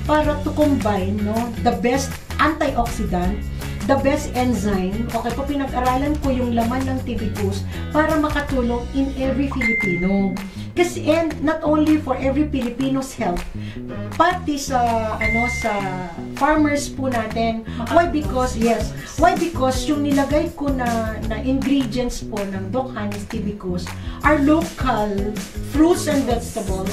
Para to combine, no, the best antioxidant, the best enzyme. Okay po, pinag-aralan ko yung laman ng tibicus para makatulong in every Filipino. Kasi, and not only for every Filipino's health, pati sa farmers po natin. Why? Because, yes, why? Because yung nilagay ko na ingredients po ng Doc Honey's tibicus are local fruits and vegetables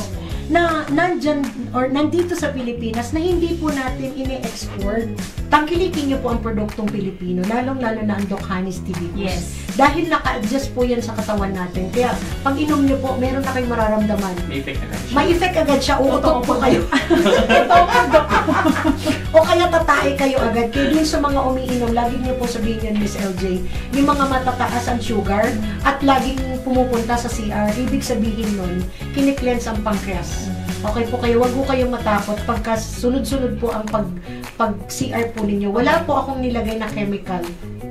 na nandyan or nandito sa Pilipinas na hindi po natin ini-export. Tangkilikin niyo po ang produktong Pilipino, lalong-lalo na ang Doc Honey's tibicus. Yes. Dahil naka-adjust po yan sa katawan natin. Kaya, pag inom niyo po, meron na kayong mararamdaman. May effect agad siya. May effect agad siya. Uutok po kayo. Ito ang o kaya tatae kayo agad. Kaya din sa mga umiinom, lagi niyo po sabihin yan, Miss LJ, yung mga matataas ang sugar at laging pumupunta sa CR, ibig sabihin nun, kine-cleanse ang pancreas. Okay po kayo, wag po kayong matakot pagka sunod-sunod po ang pag-CR po ninyo. Wala po akong nilagay na chemical.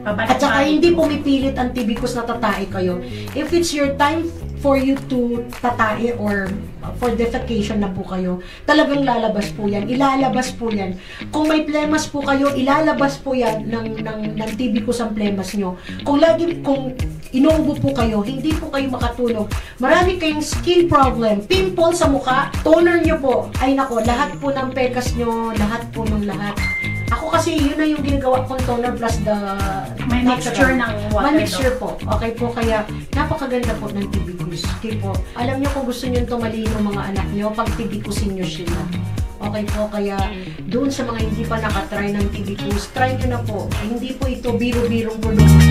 At saka hindi pumipilit ang tibicus na tatae kayo. If it's your time for you to tatae or for defecation na po kayo, talagang lalabas po yan. Ilalabas po yan. Kung may plemas po kayo, ilalabas po yan ng tibicus ang plemas nyo. Kung inuubo po kayo, hindi po kayo makatulog. Marami kayong skin problem, pimple sa mukha, toner nyo po. Ay nako, lahat po ng pekas nyo, lahat po ng lahat. Ako kasi yun na yung ginagawa kong toner plus the may mixture ng water. May mixture po. Okay po, kaya napakaganda po ng tibicus. Okay po. Alam nyo kung gusto nyo tumalino mga anak nyo, pag tibicusin nyo sila. Okay po, kaya doon sa mga hindi pa nakatry ng tibicus, try nyo na po. Hindi po ito biro-birong produkto.